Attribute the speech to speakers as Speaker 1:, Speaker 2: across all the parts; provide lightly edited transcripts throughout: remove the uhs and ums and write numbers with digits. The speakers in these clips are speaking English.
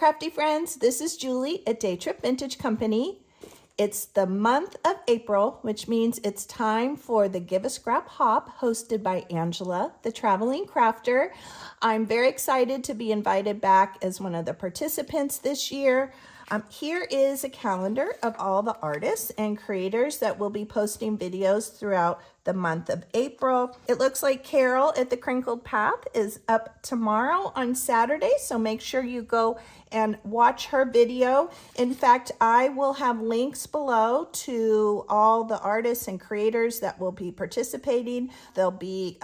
Speaker 1: crafty friends, this is Julie at Day Trip Vintage Company. It's the month of April, which means it's time for the Give a Scrap Hop hosted by Angela, the traveling crafter. I'm very excited to be invited back as one of the participants this year. Here is a calendar of all the artists and creators that will be posting videos throughout the month of April. It looks like Carol at the Crinkled Path is up tomorrow on Saturday, so make sure you go and watch her video. In fact, I will have links below to all the artists and creators that will be participating. There'll be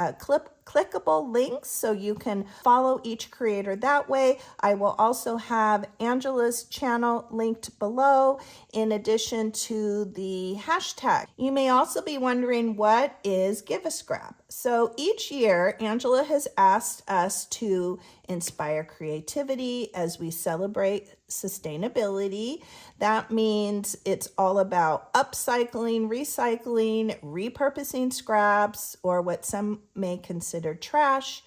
Speaker 1: clickable links so you can follow each creator that way. I will also have Angela's channel linked below in addition to the hashtag. You may also be wondering, what is Give a Scrap? So each year, Angela has asked us to inspire creativity as we celebrate sustainability. That means it's all about upcycling, recycling, repurposing scraps, or what some may consider trash,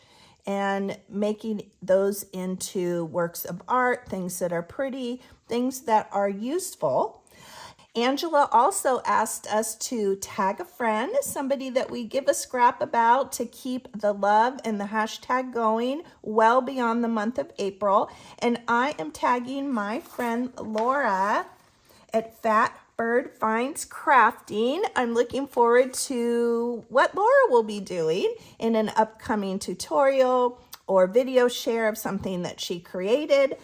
Speaker 1: and making those into works of art, things that are pretty, things that are useful. Angela also asked us to tag a friend, somebody that we give a scrap about, to keep the love and the hashtag going well beyond the month of April. And I am tagging my friend Laura at Fat Bird Finds Crafting. I'm looking forward to what Laura will be doing in an upcoming tutorial or video share of something that she created.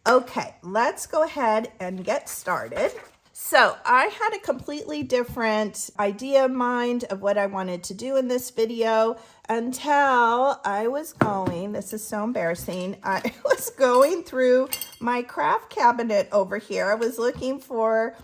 Speaker 1: Okay, let's go ahead and get started. So I had a completely different idea in mind of what I wanted to do in this video until I was going, this is so embarrassing, I was going through my craft cabinet over here. I was looking for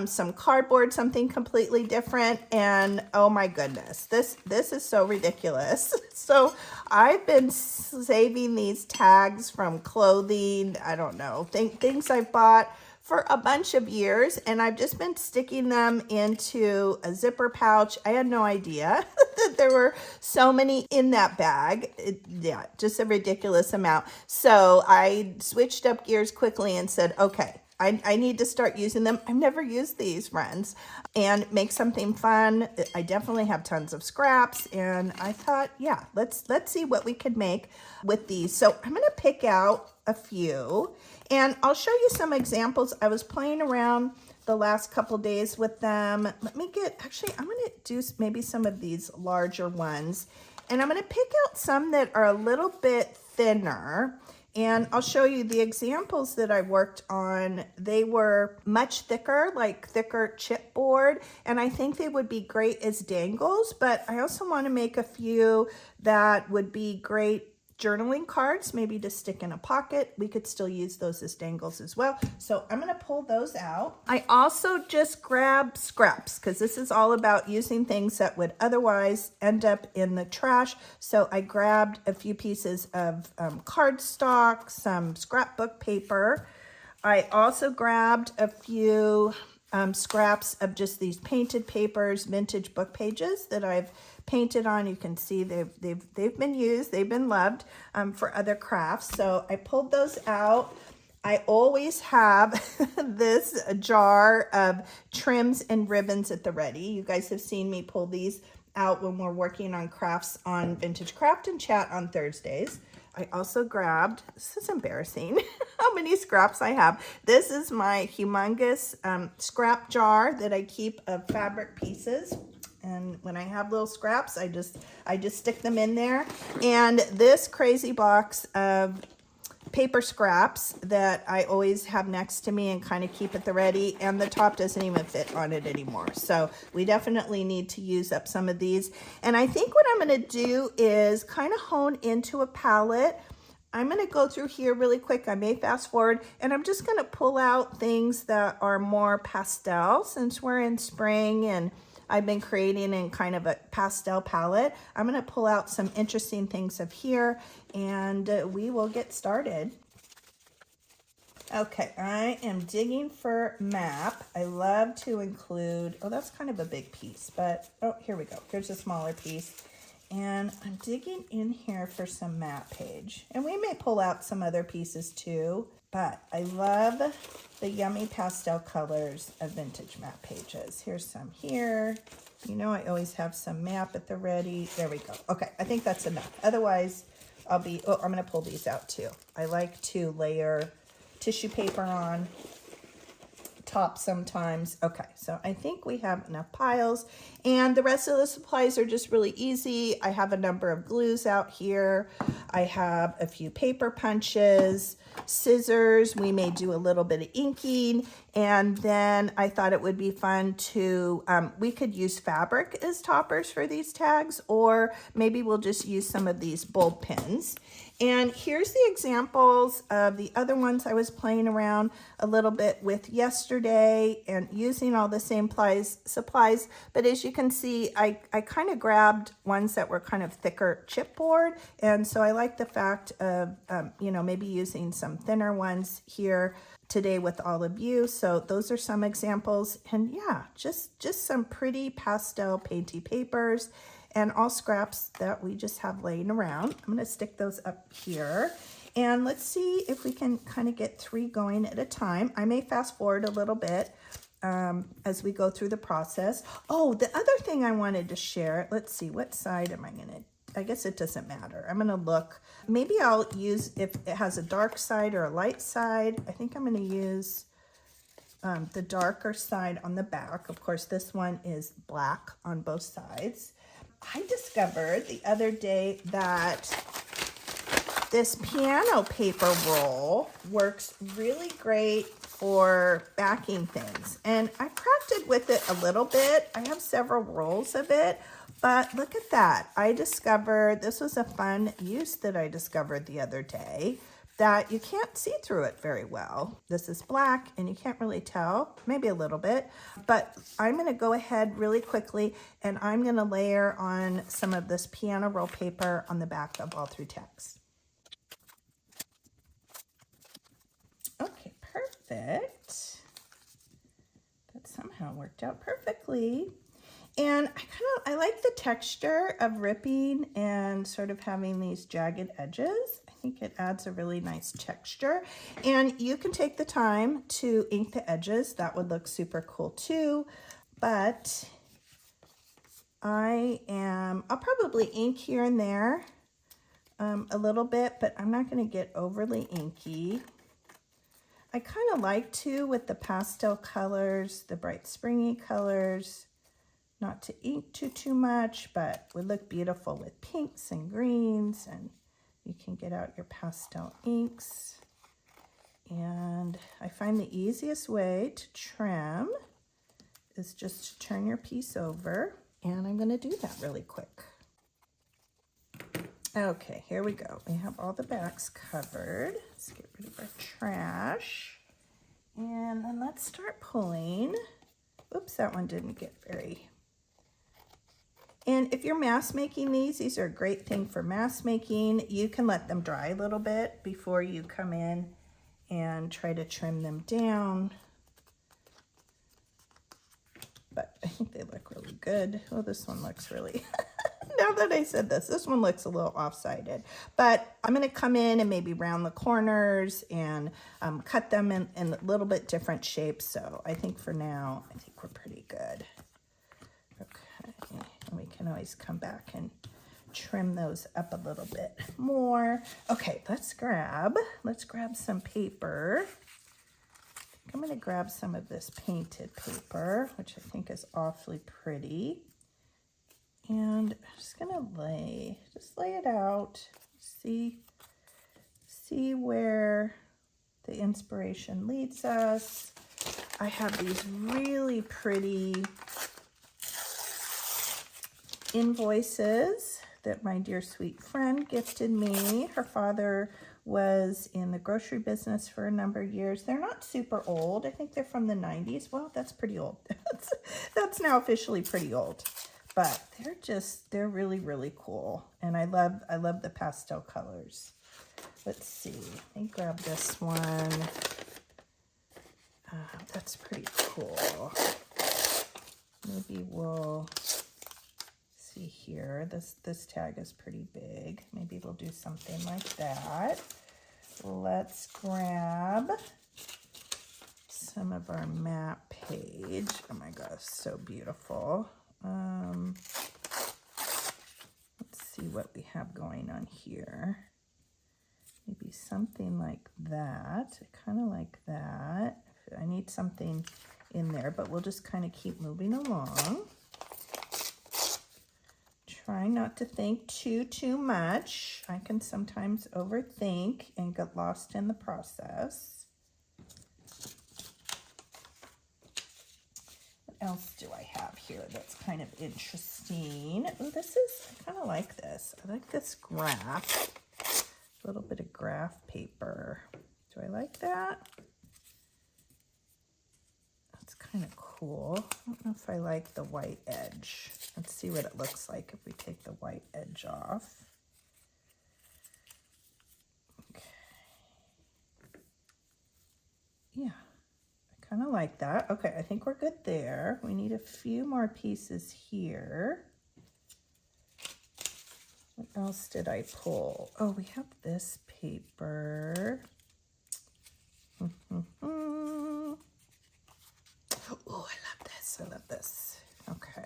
Speaker 1: some cardboard, something completely different, and oh my goodness, this is so ridiculous. So I've been saving these tags from clothing, I don't know, things I've bought for a bunch of years, and I've just been sticking them into a zipper pouch. I had no idea that there were so many in that bag. Yeah, just a ridiculous amount. So I switched up gears quickly and said, okay, I need to start using them. I've never used these, friends, and make something fun. I definitely have tons of scraps, and I thought, yeah, let's see what we could make with these. So I'm gonna pick out a few, and I'll show you some examples. I was playing around the last couple days with them. Let me get, actually, I'm gonna do maybe some of these larger ones, and I'm gonna pick out some that are a little bit thinner. And I'll show you the examples that I worked on. They were much thicker, like thicker chipboard, and I think they would be great as dangles, but I also want to make a few that would be great journaling cards, maybe to stick in a pocket. We could still use those as dangles as well. So I'm going to pull those out. I also just grabbed scraps because this is all about using things that would otherwise end up in the trash. So I grabbed a few pieces of cardstock, some scrapbook paper. I also grabbed a few scraps of just these painted papers, vintage book pages that I've painted on. You can see they've been used, they've been loved for other crafts. So I pulled those out. I always have this jar of trims and ribbons at the ready. You guys have seen me pull these out when we're working on crafts on Vintage Craft and Chat on Thursdays. I also grabbed, this is embarrassing, how many scraps I have. This is my humongous scrap jar that I keep of fabric pieces. And when I have little scraps, I just stick them in there. And this crazy box of paper scraps that I always have next to me and kind of keep at the ready, and the top doesn't even fit on it anymore. So we definitely need to use up some of these. And I think what I'm going to do is kind of hone into a palette. I'm going to go through here really quick. I may fast forward, and I'm just going to pull out things that are more pastel since we're in spring and I've been creating in kind of a pastel palette. I'm going to pull out some interesting things of here, and we will get started. Okay, I am digging for map. I love to include, oh, that's kind of a big piece, but oh, here we go. Here's a smaller piece. And I'm digging in here for some map page. And we may pull out some other pieces too. But I love the yummy pastel colors of vintage map pages. Here's some here. You know, I always have some map at the ready. There we go. Okay, I think that's enough. Otherwise, I'm going to pull these out too. I like to layer tissue paper on top sometimes. Okay, so I think we have enough piles, and the rest of the supplies are just really easy. I have a number of glues out here. I have a few paper punches, scissors. We may do a little bit of inking, and then I thought it would be fun to, we could use fabric as toppers for these tags, or maybe we'll just use some of these bulb pins. And here's the examples of the other ones I was playing around a little bit with yesterday and using all the same supplies. But as you can see, I kind of grabbed ones that were kind of thicker chipboard. And so I like the fact of, you know, maybe using some thinner ones here today with all of you. So those are some examples. And yeah, just some pretty pastel painty papers. And all scraps that we just have laying around. I'm gonna stick those up here. And let's see if we can kind of get 3 going at a time. I may fast forward a little bit as we go through the process. Oh, the other thing I wanted to share, let's see, what side am I gonna, I guess it doesn't matter. I'm gonna look, maybe I'll use, if it has a dark side or a light side, I think I'm gonna use the darker side on the back. Of course, this one is black on both sides. I discovered the other day that this piano paper roll works really great for backing things. And I crafted with it a little bit. I have several rolls of it, but look at that. I discovered, this was a fun use that I discovered the other day, that you can't see through it very well. This is black and you can't really tell, maybe a little bit, but I'm gonna go ahead really quickly and I'm gonna layer on some of this piano roll paper on the back of all 3 tags. Okay, perfect. That somehow worked out perfectly. And I like the texture of ripping and sort of having these jagged edges. I think it adds a really nice texture. And you can take the time to ink the edges. That would look super cool too. But I'll probably ink here and there a little bit, but I'm not gonna get overly inky. I kind of like to, with the pastel colors, the bright springy colors, not to ink too much, but would look beautiful with pinks and greens, and you can get out your pastel inks. And I find the easiest way to trim is just to turn your piece over, and I'm gonna do that really quick. Okay, here we go. We have all the backs covered. Let's get rid of our trash. And then let's start pulling. Oops, that one didn't get very. And if you're mass making these are a great thing for mass making. You can let them dry a little bit before you come in and try to trim them down. But I think they look really good. Oh, this one looks really, now that I said this one looks a little off-sided. But I'm gonna come in and maybe round the corners and cut them in a little bit different shapes. So I think for now, I think we're pretty good. Okay, and we can always come back and trim those up a little bit more. Okay, let's grab some paper. I'm gonna grab some of this painted paper, which I think is awfully pretty. And I'm just gonna lay it out, see where the inspiration leads us. I have these really pretty invoices that my dear sweet friend gifted me. Her father was in the grocery business for a number of years. They're not super old. I think they're from the 90s. Well, that's pretty old. That's now officially pretty old. But they're really, really cool. And I love the pastel colors. Let's see. Let me grab this one. That's pretty cool. Maybe we'll see here. This tag is pretty big. Maybe we'll do something like that. let's grab some of our map page. Oh my gosh, so beautiful. Let's see what we have going on here. Maybe something like that. I kind of like that. I need something in there, but we'll just kind of keep moving along. Try not to think too much. I can sometimes overthink and get lost in the process. What else do I have here that's kind of interesting? Oh, I kind of like this. I like this graph. A little bit of graph paper. Do I like that? That's kind of cool. I don't know if I like the white edge. Let's see what it looks like if we take the white edge off. Okay. Yeah, I kind of like that. Okay, I think we're good there. We need a few more pieces here. What else did I pull? Oh, we have this paper. Oh, I love this. I love this. Okay.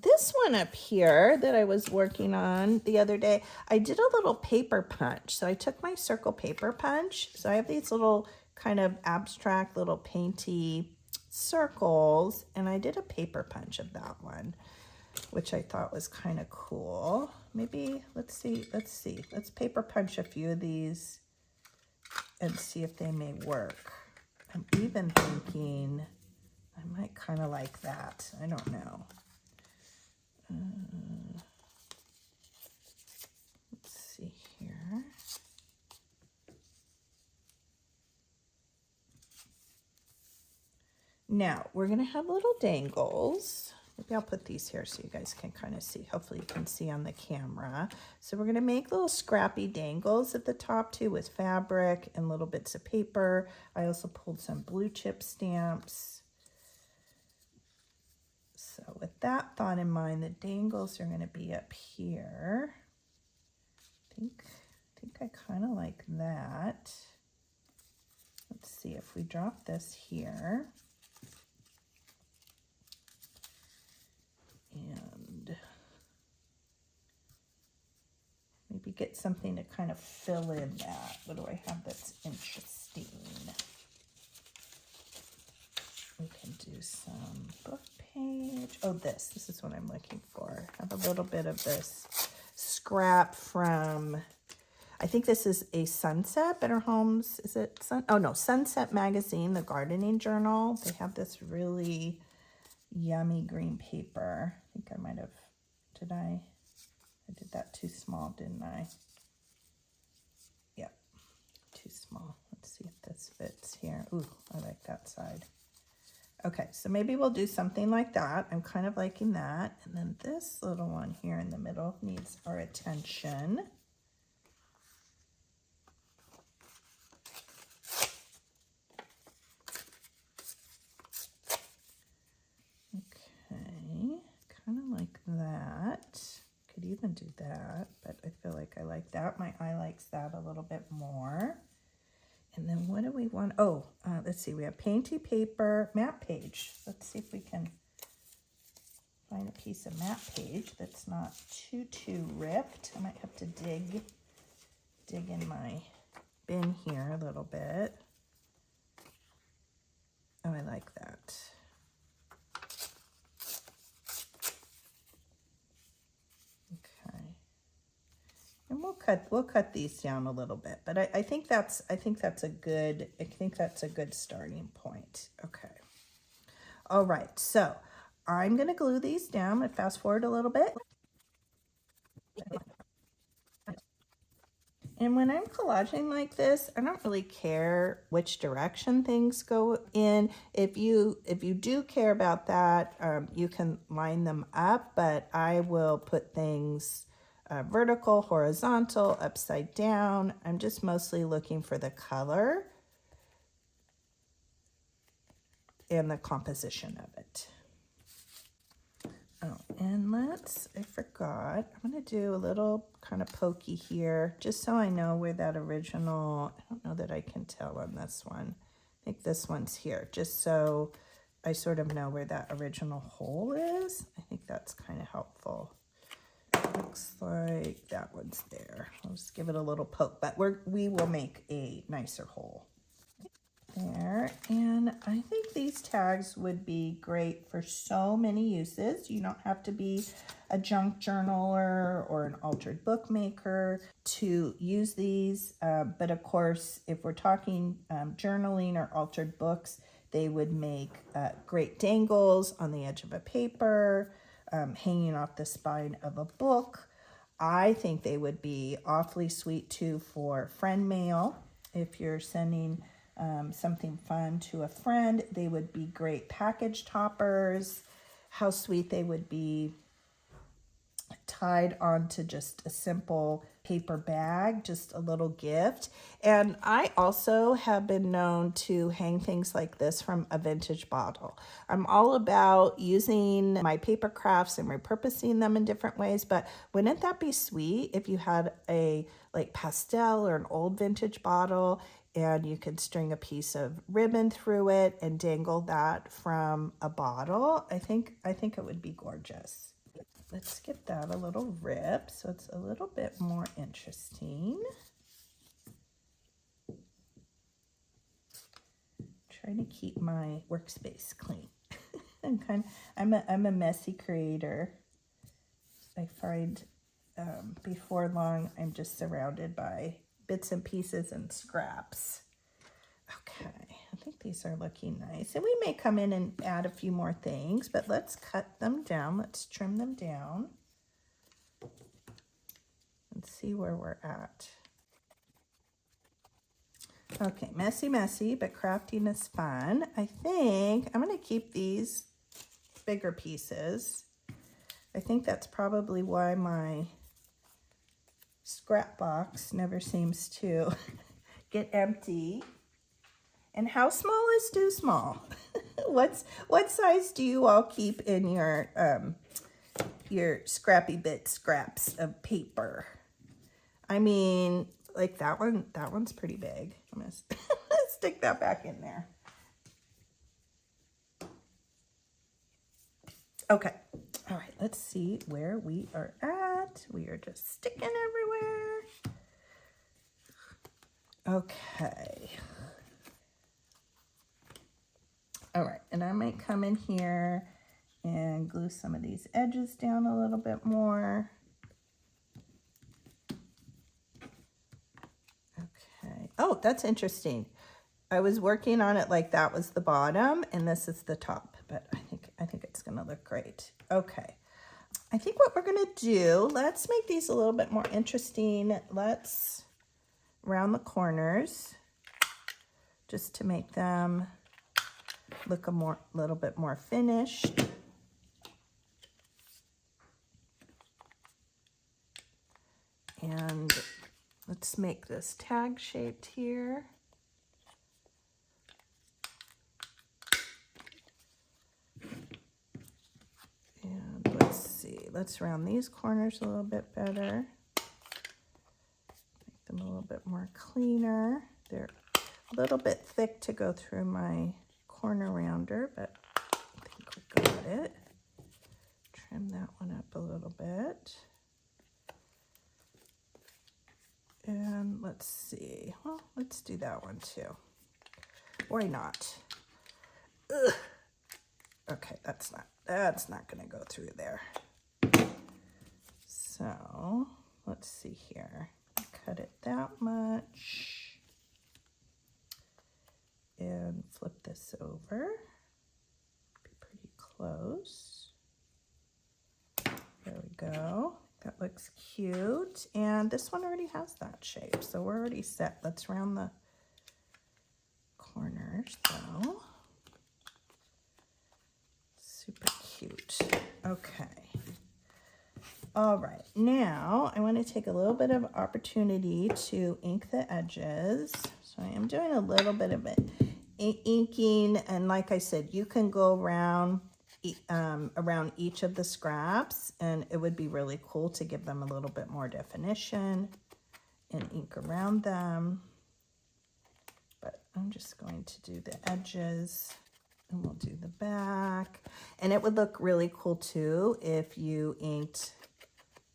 Speaker 1: This one up here that I was working on the other day, I did a little paper punch. So I took my circle paper punch. So I have these little kind of abstract little painty circles, and I did a paper punch of that one, which I thought was kind of cool. Maybe, let's see. Let's paper punch a few of these and see if they may work. I'm even thinking I might kind of like that. I don't know. Let's see here. Now, we're going to have little dangles. Maybe I'll put these here so you guys can kind of see. Hopefully you can see on the camera. So we're going to make little scrappy dangles at the top too with fabric and little bits of paper. I also pulled some blue chip stamps. So with that thought in mind, the dangles are going to be up here. I think I kind of like that. Let's see if we drop this here. And maybe get something to kind of fill in that. What do I have that's interesting? We can do some book page. Oh, this is what I'm looking for. I have a little bit of this scrap from, I think this is a Sunset, Better Homes. Is it Sunset Magazine, the gardening journal. They have this really yummy green paper. I think I might have, I did that too small, didn't I? Yep, too small. Let's see if this fits here. Ooh, I like that side. Okay, so maybe we'll do something like that. I'm kind of liking that. And then this little one here in the middle needs our attention. Okay, kind of like that. Could even do that, but I feel like I like that. My eye likes that a little bit more. And then what do we want? Oh, let's see. We have painty paper, map page. Let's see if we can find a piece of map page that's not too ripped. I might have to dig in my bin here a little bit. Oh, I like that. And we'll cut these down a little bit, but I think that's a good starting point. Okay. All right. So I'm going to glue these down and fast forward a little bit. And when I'm collaging like this, I don't really care which direction things go in. If you do care about that, you can line them up, but I will put things vertical, horizontal, upside down. I'm just mostly looking for the color and the composition of it. Oh, and I forgot, I'm going to do a little kind of pokey here, just so I know where that original, I don't know that I can tell on this one. I think this one's here, just so I sort of know where that original hole is. I think that's kind of helpful. Looks like that one's there. I'll just give it a little poke, but we will make a nicer hole. There, and I think these tags would be great for so many uses. You don't have to be a junk journaler or an altered bookmaker to use these, but of course, if we're talking journaling or altered books, they would make great dangles on the edge of a paper, hanging off the spine of a book. I think they would be awfully sweet too for friend mail. If you're sending something fun to a friend, they would be great package toppers. How sweet they would be tied onto just a simple paper bag, just a little gift. And I also have been known to hang things like this from a vintage bottle. I'm all about using my paper crafts and repurposing them in different ways, but wouldn't that be sweet if you had a like pastel or an old vintage bottle and you could string a piece of ribbon through it and dangle that from a bottle? I think it would be gorgeous. Let's give that a little rip so it's a little bit more interesting. Trying to keep my workspace clean. I'm a messy creator. I find before long I'm just surrounded by bits and pieces and scraps. Okay, I think these are looking nice. And we may come in and add a few more things, but let's cut them down. Let's trim them down and see where we're at. Okay, messy, but crafting is fun. I think I'm going to keep these bigger pieces. I think that's probably why my scrap box never seems to get empty. And how small is too small? What size do you all keep in your scrappy bit scraps of paper? I mean, like that one's pretty big. I'm gonna stick that back in there. Okay, all right, let's see where we are at. We are just sticking everywhere. Okay. All right, and I might come in here and glue some of these edges down a little bit more. Okay. Oh, that's interesting. I was working on it like that was the bottom and this is the top, but I think it's gonna look great. Okay. I think what we're gonna do, let's make these a little bit more interesting. Let's round the corners just to make them look a little bit more finished. And let's make this tag shaped here. And let's see, let's round these corners a little bit better. Make them a little bit more cleaner. They're a little bit thick to go through my corner rounder, but I think we got it. Trim that one up a little bit. And let's see, well, let's do that one too. Why not? Ugh. Okay, that's not gonna go through there. So let's see here. Cut it that much. And flip this over. Be pretty close. There we go. That looks cute. And this one already has that shape, so we're already set. Let's round the corners though. Super cute. Okay. All right, now I want to take a little bit of opportunity to ink the edges. So I am doing a little bit of it inking, and like I said, you can go around around each of the scraps, and it would be really cool to give them a little bit more definition and ink around them. But I'm just going to do the edges, and we'll do the back. And it would look really cool too if you inked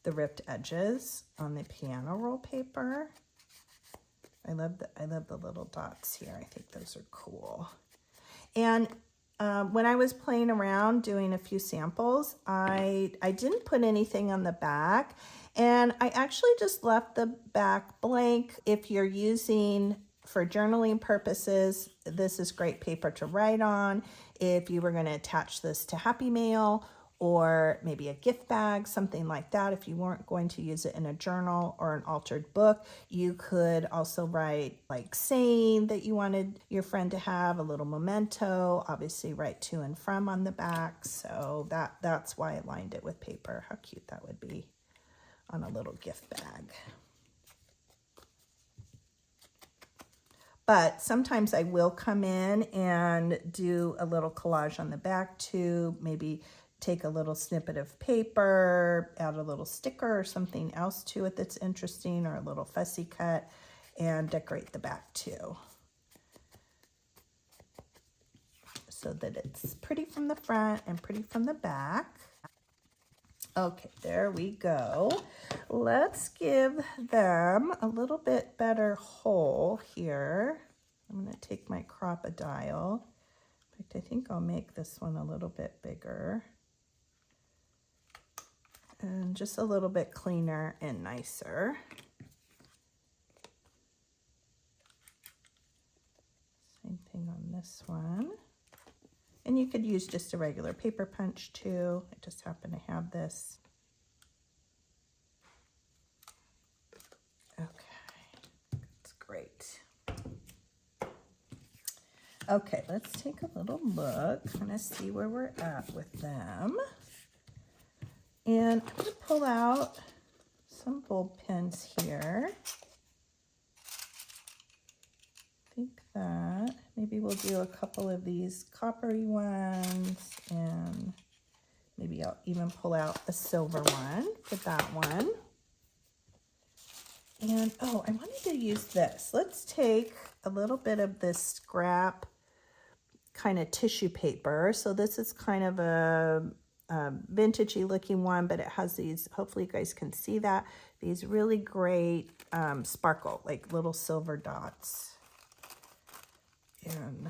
Speaker 1: the ripped edges on the piano roll paper. I love the little dots here. I think those are cool. And when I was playing around doing a few samples, I didn't put anything on the back, and I actually just left the back blank. If you're using for journaling purposes, this is great paper to write on. If you were going to attach this to Happy Mail or maybe a gift bag, something like that, if you weren't going to use it in a journal or an altered book, you could also write like saying that you wanted your friend to have, a little memento, obviously write to and from on the back. So that's why I lined it with paper. How cute that would be on a little gift bag. But sometimes I will come in and do a little collage on the back too, maybe take a little snippet of paper, add a little sticker or something else to it that's interesting, or a little fussy cut, and decorate the back too, so that it's pretty from the front and pretty from the back. Okay, there we go. Let's give them a little bit better hole here. I'm going to take my Crop-A-Dial. In fact, I think I'll make this one a little bit bigger and just a little bit cleaner and nicer. Same thing on this one. And you could use just a regular paper punch too. I just happen to have this. Okay, that's great. Okay, let's take a little look, kind of see where we're at with them. And I'm going to pull out some bulb pins here. I think that maybe we'll do a couple of these coppery ones, and maybe I'll even pull out a silver one for that one. And oh, I wanted to use this. Let's take a little bit of this scrap kind of tissue paper. So this is kind of a vintagey looking one, but it has these, hopefully you guys can see that, these really great sparkle, like little silver dots. And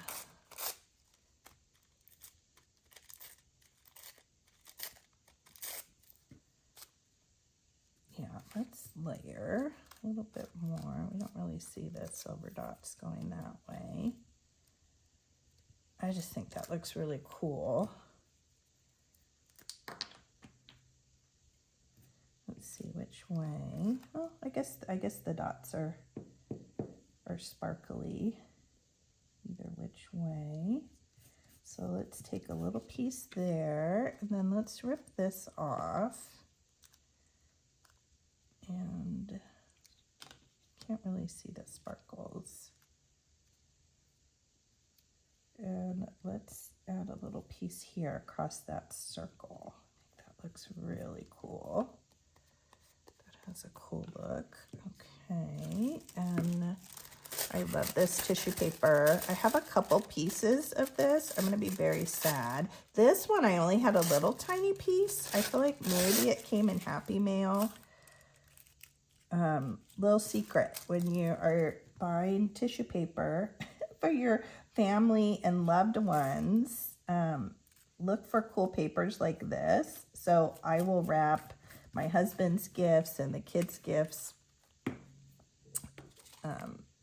Speaker 1: yeah, let's layer a little bit more. We don't really see the silver dots going that way. I just think that looks really cool. Let's see which way. Oh, I guess the dots are sparkly either which way. So let's take a little piece there, and then let's rip this off. And can't really see the sparkles. And let's add a little piece here across that circle. I think that looks really cool. That has a cool look. Okay, and I love this tissue paper. I have a couple pieces of this. I'm going to be very sad. This one, I only had a little tiny piece. I feel like maybe it came in Happy Mail. Little secret, when you are buying tissue paper for your family and loved ones, look for cool papers like this. So I will wrap my husband's gifts and the kids' gifts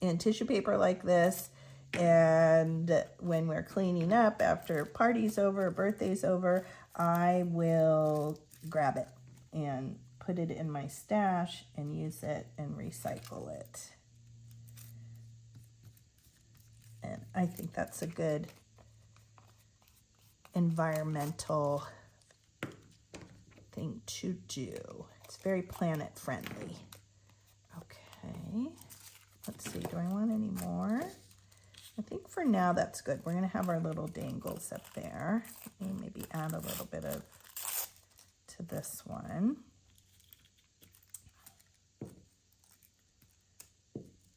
Speaker 1: in tissue paper like this, and when we're cleaning up after party's over, birthday's over, I will grab it and put it in my stash and use it and recycle it. And I think that's a good environmental thing to do. It's very planet friendly. Okay. Let's see, do I want any more? I think for now that's good. We're gonna have our little dangles up there. Let me maybe add a little bit of to this one.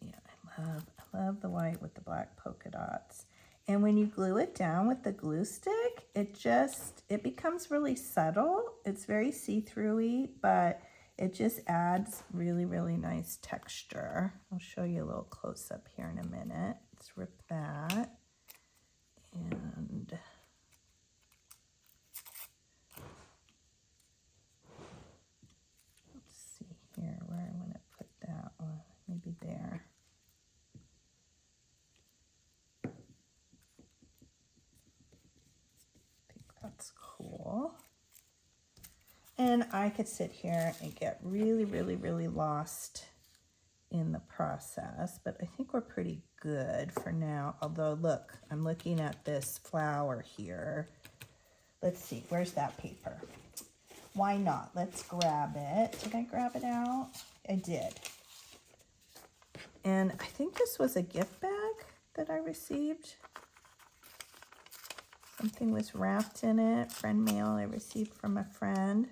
Speaker 1: Yeah, I love the white with the black polka dots. And when you glue it down with the glue stick, it becomes really subtle. It's very see-through-y, but it just adds really, really nice texture. I'll show you a little close-up here in a minute. Let's rip that. And let's see here where I want to put that one. Maybe there. I think that's cool. And I could sit here and get really, really, really lost in the process, but I think we're pretty good for now. Although, look, I'm looking at this flower here. Let's see, where's that paper? Why not? Let's grab it. Did I grab it out? I did. And I think this was a gift bag that I received. Something was wrapped in it. Friend mail I received from a friend.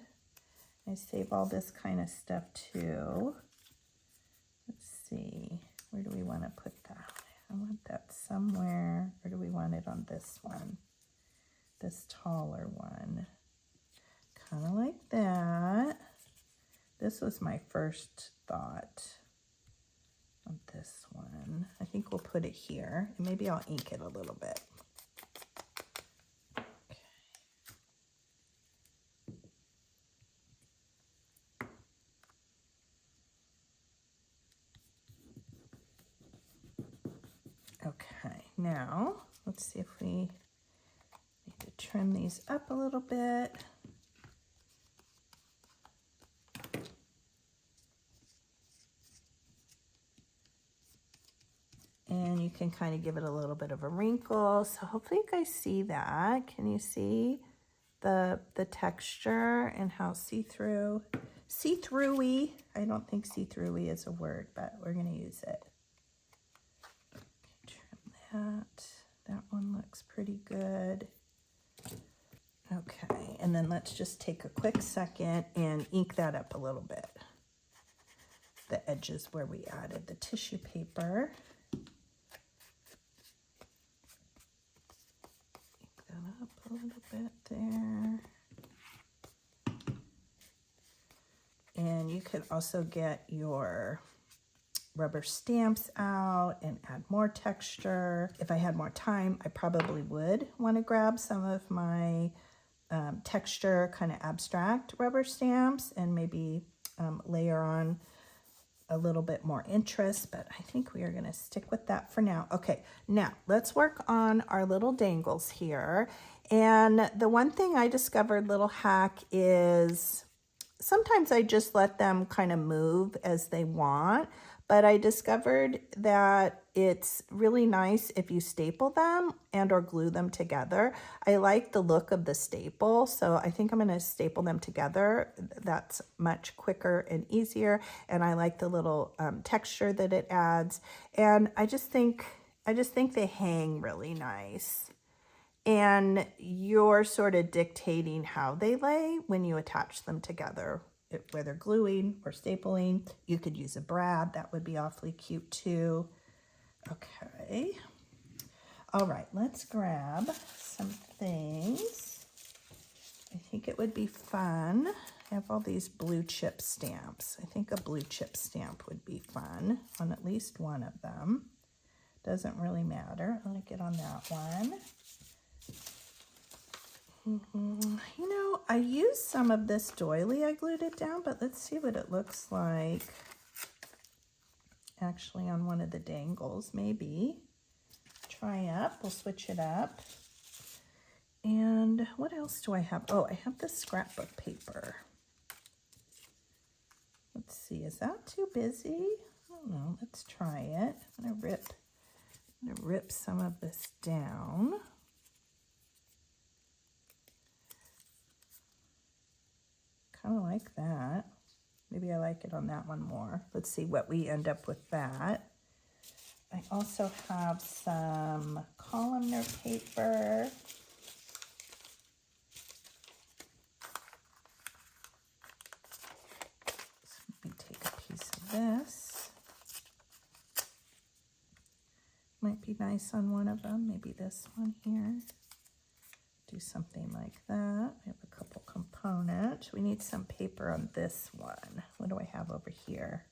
Speaker 1: I save all this kind of stuff too. Let's see, where do we want to put that? I want that somewhere. Or do we want it on this one? This taller one. Kind of like that. This was my first thought on this one. I think we'll put it here. And maybe I'll ink it a little bit. Okay, now let's see if we need to trim these up a little bit. And you can kind of give it a little bit of a wrinkle. So hopefully you guys see that. Can you see the texture and how see-through? See-through-y. I don't think see-through-y is a word, but we're going to use it. That one looks pretty good. Okay, and then let's just take a quick second and ink that up a little bit. The edges where we added the tissue paper. Ink that up a little bit there. And you could also get your rubber stamps out and add more texture. If I had more time, I probably would want to grab some of my texture kind of abstract rubber stamps and maybe layer on a little bit more interest, but I think we are going to stick with that for now. Okay, now let's work on our little dangles here. And the one thing I discovered, little hack, is sometimes I just let them kind of move as they want. But I discovered that it's really nice if you staple them and or glue them together. I like the look of the staple, so I think I'm going to staple them together. That's much quicker and easier, and I like the little texture that it adds. And I just think they hang really nice. And you're sort of dictating how they lay when you attach them together. Whether gluing or stapling, you could use a brad. That would be awfully cute too. Okay. All right, let's grab some things. I think it would be fun. I have all these blue chip stamps. I think a blue chip stamp would be fun on at least one of them. Doesn't really matter. I'm gonna get on that one. You know, I used some of this doily. I glued it down, but let's see what it looks like actually on one of the dangles. Maybe try up. We'll switch it up. And what else do I have? Oh, I have this scrapbook paper. Let's see. Is that too busy? I don't know. Let's try it. I'm gonna rip some of this down. Kind of like that. Maybe I like it on that one more. Let's see what we end up with that. I also have some columnar paper. So let me take a piece of this. Might be nice on one of them, maybe this one here. Do something like that. We have a couple components. We need some paper on this one. What do I have over here?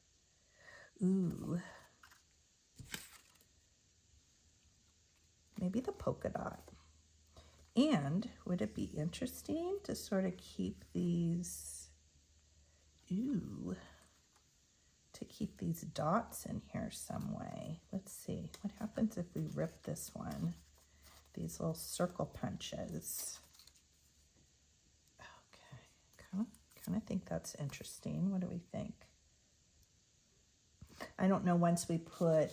Speaker 1: Ooh. Maybe the polka dot. And would it be interesting to sort of keep these, to keep these dots in here some way? Let's see, what happens if we rip this one? These little circle punches. Okay, kind of think that's interesting. What do we think? I don't know, once we put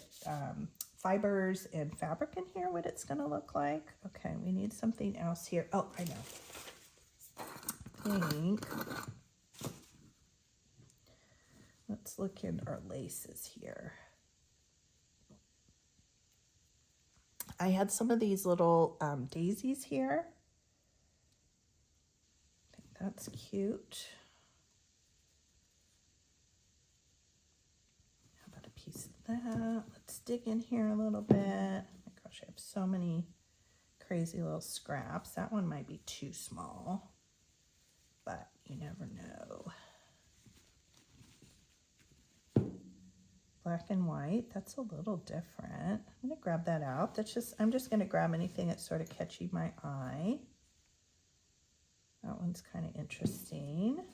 Speaker 1: fibers and fabric in here, what it's gonna look like. Okay, we need something else here. Oh, I know. I think, let's look in our laces here. I had some of these little daisies here. I think that's cute. How about a piece of that? Let's dig in here a little bit. Oh my gosh, I have so many crazy little scraps. That one might be too small, but you never know. Black and white, that's a little different. I'm gonna grab that out. I'm just gonna grab anything that's sort of catchy my eye. That one's kind of interesting.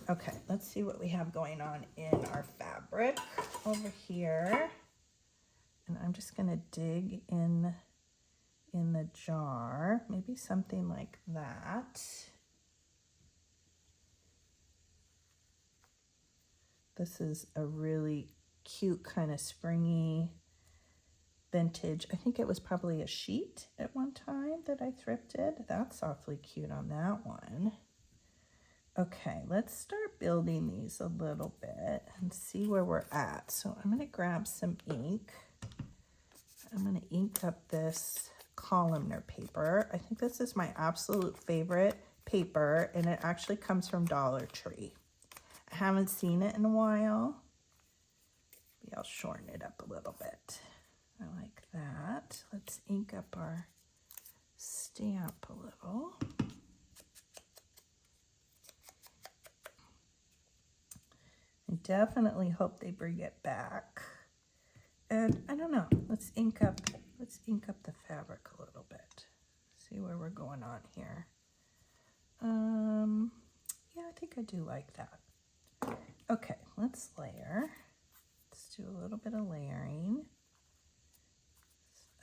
Speaker 1: Okay, let's see what we have going on in our fabric over here. And I'm just gonna dig in the jar, maybe something like that. This is a really cute kind of springy vintage. I think it was probably a sheet at one time that I thrifted. That's awfully cute on that one. Okay, let's start building these a little bit and see where we're at. So I'm gonna grab some ink. I'm gonna ink up this columnar paper. I think this is my absolute favorite paper, and it actually comes from Dollar Tree. I haven't seen it in a while. Maybe I'll shorten it up a little bit. I like that. Let's ink up our stamp a little. I definitely hope they bring it back. And I don't know, let's ink up the fabric a little bit. See where we're going on here. Yeah, I think I do like that. Okay, let's layer. Let's do a little bit of layering.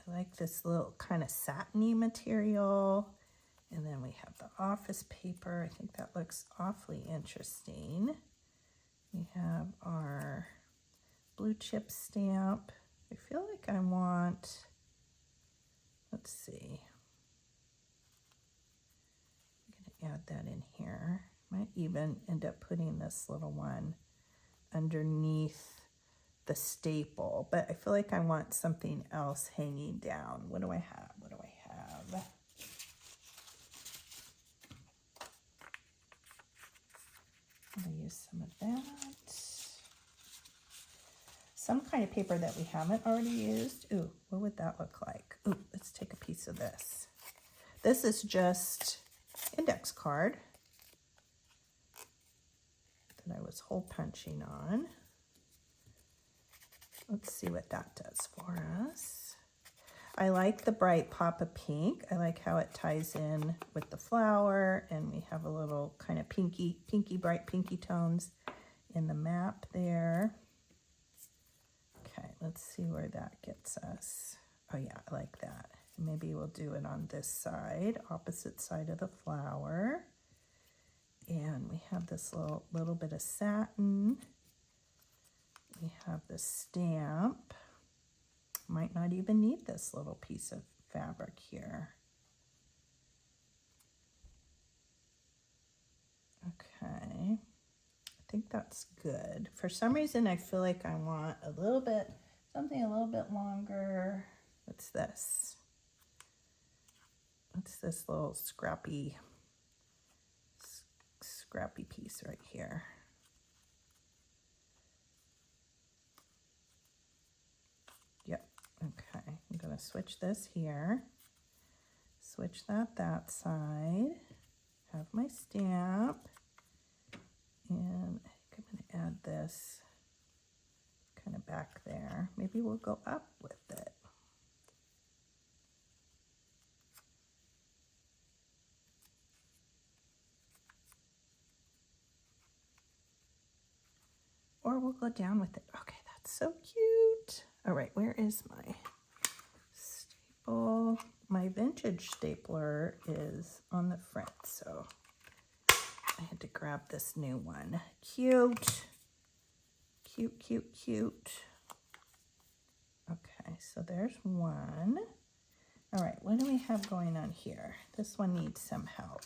Speaker 1: I like this little kind of satiny material. And then we have the office paper. I think that looks awfully interesting. We have our blue chip stamp. I feel like I want, let's see. I'm gonna add that in here. Might even end up putting this little one underneath the staple, but I feel like I want something else hanging down. What do I have? What do I have? I'm gonna use some of that. Some kind of paper that we haven't already used. Ooh, what would that look like? Ooh, let's take a piece of this. This is just index card that I was hole punching on. Let's see what that does for us. I like the bright pop of pink. I like how it ties in with the flower, and we have a little kind of bright pinky tones in the map there. Okay, let's see where that gets us. Oh yeah, I like that. Maybe we'll do it on this side, opposite side of the flower. And we have this little bit of satin. We have the stamp. Might not even need this little piece of fabric here. Okay, I think that's good. For some reason, I feel like I want a little bit something a little bit longer. What's this? What's this little scrappy piece right here? Yep, okay. I'm gonna switch this here. Switch that side. Have my stamp. And I think I'm gonna add this kind of back there. Maybe we'll go up with it. Or we'll go down with it. Okay, that's so cute. All right, where is my staple? My vintage stapler is on the front, so I had to grab this new one. Cute. Cute, cute, cute. Okay, so there's one. All right, what do we have going on here? This one needs some help.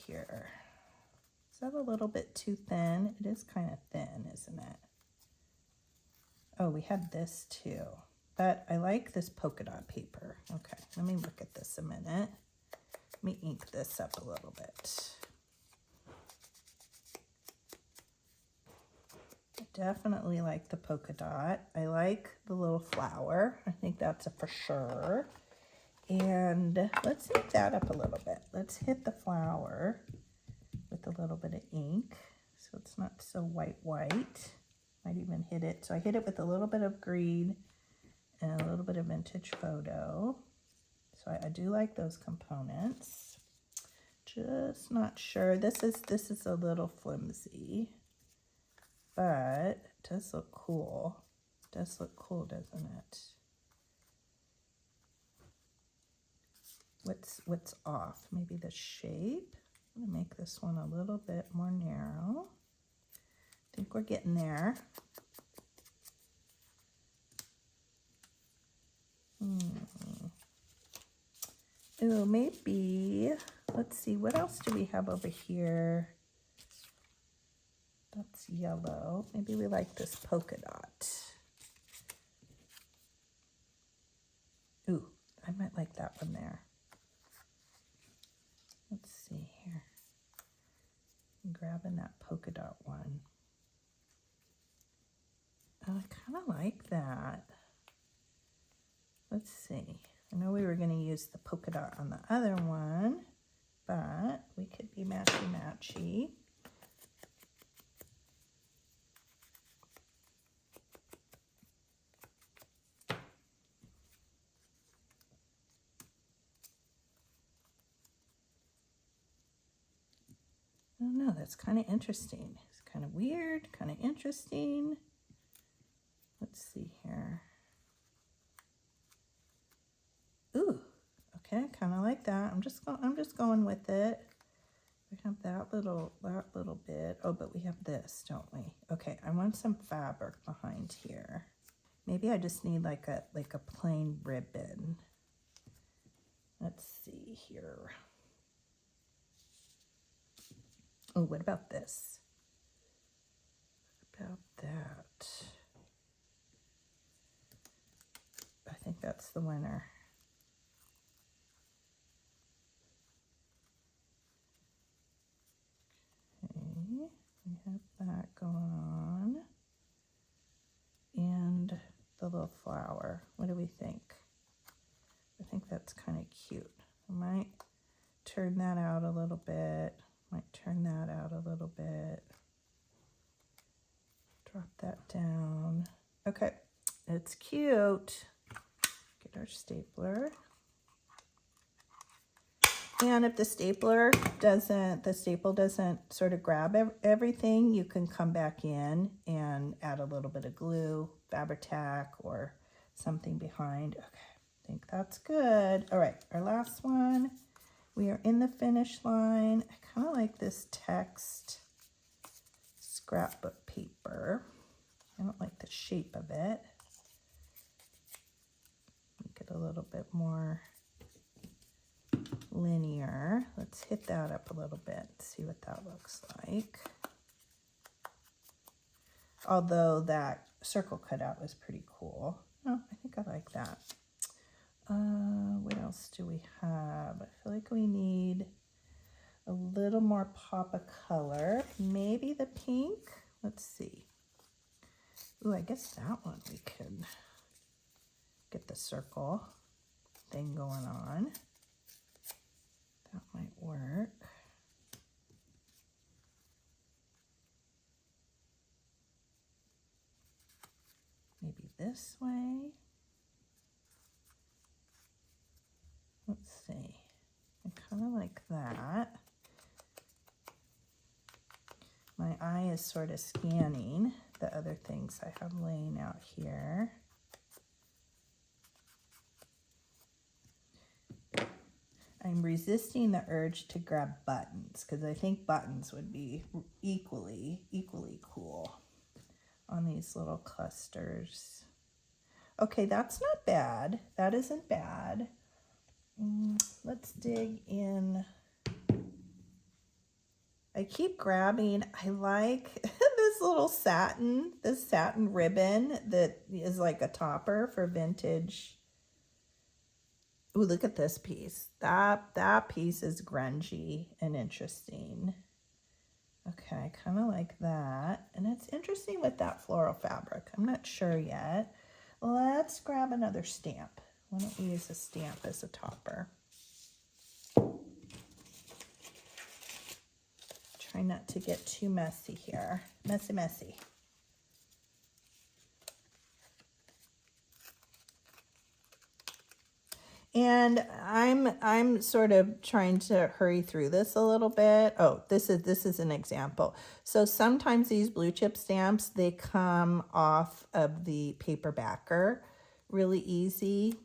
Speaker 1: Here. Is that a little bit too thin? It is kind of thin, isn't it? Oh, we have this too. But I like this polka dot paper. Okay, let me look at this a minute. Let me ink this up a little bit. I definitely like the polka dot. I like the little flower. I think that's a for sure. And let's ink that up a little bit. Let's hit the flower with a little bit of ink so it's not so white. Might even hit it. So I hit it with a little bit of green and a little bit of vintage photo. So I do like those components. Just not sure. This is a little flimsy, but it does look cool. It does look cool, doesn't it? What's off? Maybe the shape. I'm gonna make this one a little bit more narrow. I think we're getting there. Oh, maybe. Let's see, what else do we have over here? That's yellow. Maybe we like this polka dot. Ooh, I might like that one there. Let's see here. I'm grabbing that polka dot one. Oh, I kind of like that. Let's see. I know we were going to use the polka dot on the other one, but we could be matchy-matchy. I don't know, that's kind of interesting. It's kind of weird, kind of interesting. Let's see here. Ooh, okay, kind of like that. I'm just going with it. We have that little bit. Oh, but we have this, don't we? Okay, I want some fabric behind here. Maybe I just need like a plain ribbon. Let's see here. Oh, what about this? What about that? I think that's the winner. Okay, we have that going on. And the little flower. What do we think? I think that's kind of cute. I might turn that out a little bit. Might turn that out a little bit. Drop that down. Okay, it's cute. Get our stapler. And if the staple doesn't sort of grab everything, you can come back in and add a little bit of glue, Fabri-Tac, or something behind. Okay, I think that's good. All right, our last one. We are in the finish line. I kind of like this text scrapbook paper. I don't like the shape of it. Make it a little bit more linear. Let's hit that up a little bit, see what that looks like. Although that circle cutout was pretty cool. Oh, I think I like that. What else do we have? I feel like we need a little more pop of color. Maybe the pink. Let's see. Ooh, I guess that one we could get the circle thing going on. That might work. Maybe this way. Let's see. I kind of like that. My eye is sort of scanning the other things I have laying out here. I'm resisting the urge to grab buttons because I think buttons would be equally cool on these little clusters. Okay, that's not bad. That isn't bad. Let's dig in. I keep grabbing, I like this little satin, this satin ribbon that is like a topper for vintage. Ooh, look at this piece. That piece is grungy and interesting. Okay, I kind of like that. And it's interesting with that floral fabric. I'm not sure yet. Let's grab another stamp. Why don't we use a stamp as a topper? Try not to get too messy here. Messy. And I'm sort of trying to hurry through this a little bit. Oh, this is an example. So sometimes these blue chip stamps, they come off of the paper backer really easy.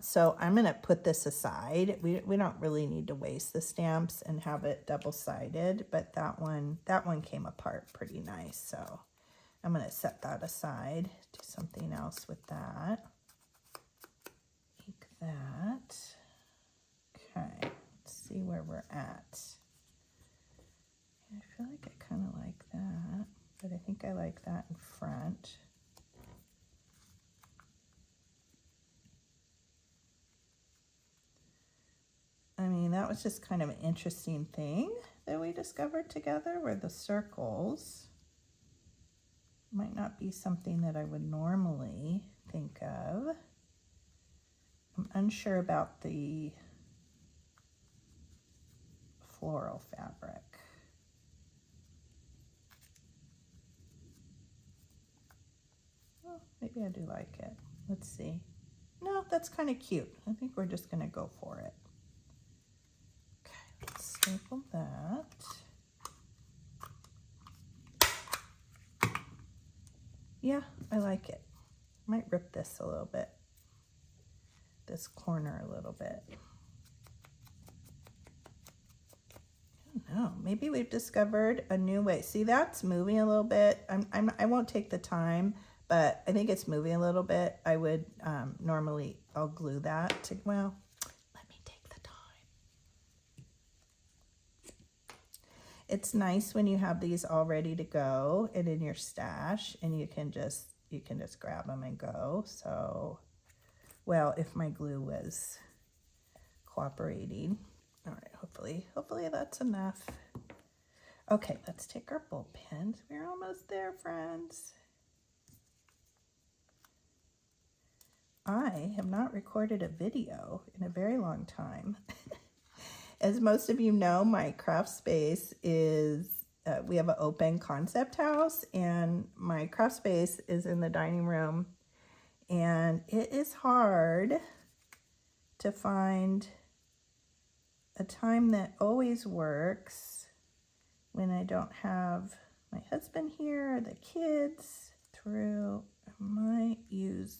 Speaker 1: So I'm gonna put this aside. We don't really need to waste the stamps and have it double-sided, but that one came apart pretty nice. So I'm gonna set that aside, do something else with that. Like that. Okay, let's see where we're at. I feel like I kind of like that, but I think I like that in front. I mean, that was just kind of an interesting thing that we discovered together, where the circles might not be something that I would normally think of. I'm unsure about the floral fabric. Well, maybe I do like it. Let's see. No, that's kind of cute. I think we're just going to go for it. Staple that. Yeah, I like it. Might rip this a little bit. This corner a little bit. I don't know. Maybe we've discovered a new way. See, that's moving a little bit. I won't take the time, but I think it's moving a little bit. I would normally, I'll glue that to, well, it's nice when you have these all ready to go and in your stash, and you can just grab them and go. So, well, if my glue was cooperating. All right, hopefully that's enough. Okay, let's take our bulb pens. We're almost there, friends. I have not recorded a video in a very long time. As most of you know, my craft space is, we have an open concept house, and my craft space is in the dining room, and it is hard to find a time that always works when I don't have my husband here, or the kids through. I might use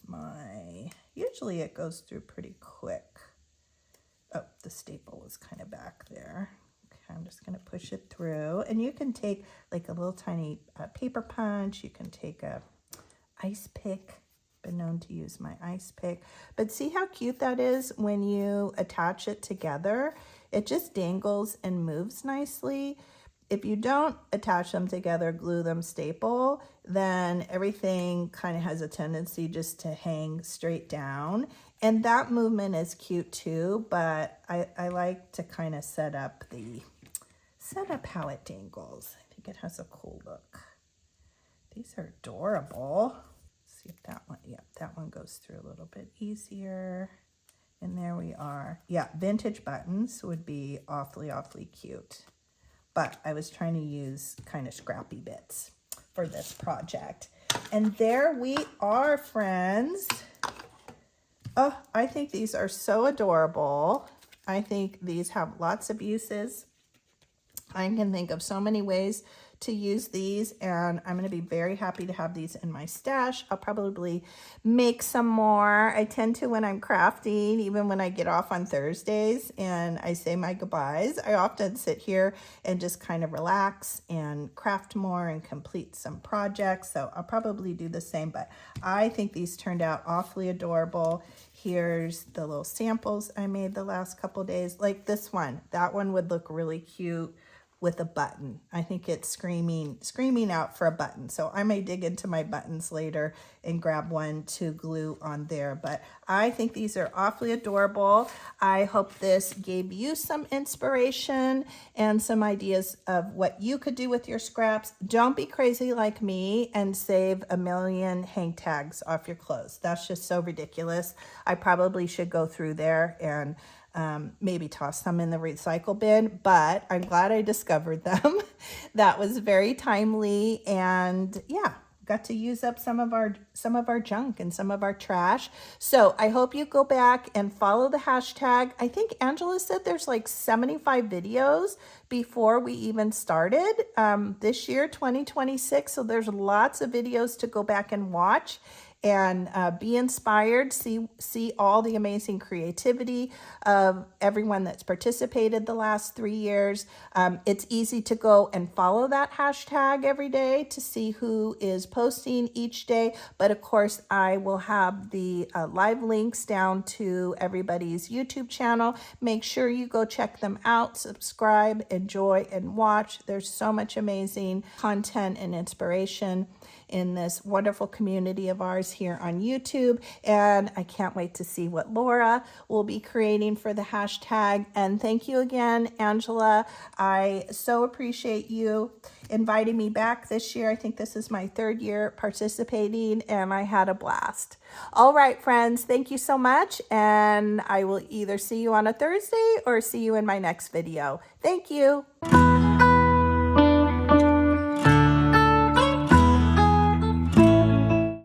Speaker 1: usually it goes through pretty quick. Oh, the staple was kind of back there. Okay, I'm just going to push it through. And you can take like a little tiny paper punch. You can take a ice pick. Been known to use my ice pick. But see how cute that is when you attach it together? it just dangles and moves nicely. If you don't attach them together, glue them, staple, then everything kind of has a tendency just to hang straight down. And that movement is cute too, but I like to kind of set up how it dangles. I think it has a cool look. These are adorable. Let's see if that one, yeah, that one goes through a little bit easier. And there we are. Yeah, vintage buttons would be awfully, awfully cute. But I was trying to use kind of scrappy bits for this project. And there we are, friends. Oh, I think these are so adorable. I think these have lots of uses. I can think of so many ways to use these, and I'm going to be very happy to have these in my stash. I'll probably make some more. I tend to, when I'm crafting, even when I get off on Thursdays and I say my goodbyes, I often sit here and just kind of relax and craft more and complete some projects. So I'll probably do the same, but I think these turned out awfully adorable. Here's the little samples I made the last couple days. Like this one, that one would look really cute with a button. I think it's screaming out for a button. So I may dig into my buttons later and grab one to glue on there. But I think these are awfully adorable. I hope this gave you some inspiration and some ideas of what you could do with your scraps. Don't be crazy like me and save a million hang tags off your clothes. That's just so ridiculous. I probably should go through there and maybe toss some in the recycle bin, but I'm glad I discovered them. That was very timely, and yeah, got to use up some of our junk and some of our trash. So I hope you go back and follow the hashtag. I think Angela said there's like 75 videos before we even started this year, 2026. So there's lots of videos to go back and watch and be inspired, see all the amazing creativity of everyone that's participated the last 3 years. It's easy to go and follow that hashtag every day to see who is posting each day. But of course, I will have the live links down to everybody's YouTube channel. Make sure you go check them out, subscribe, enjoy, and watch. There's so much amazing content and inspiration in this wonderful community of ours here on YouTube. And I can't wait to see what Laura will be creating for the hashtag. And thank you again, Angela. I so appreciate you inviting me back this year. I think this is my 3rd year participating, and I had a blast. All right, friends, thank you so much. And I will either see you on a Thursday or see you in my next video. Thank you.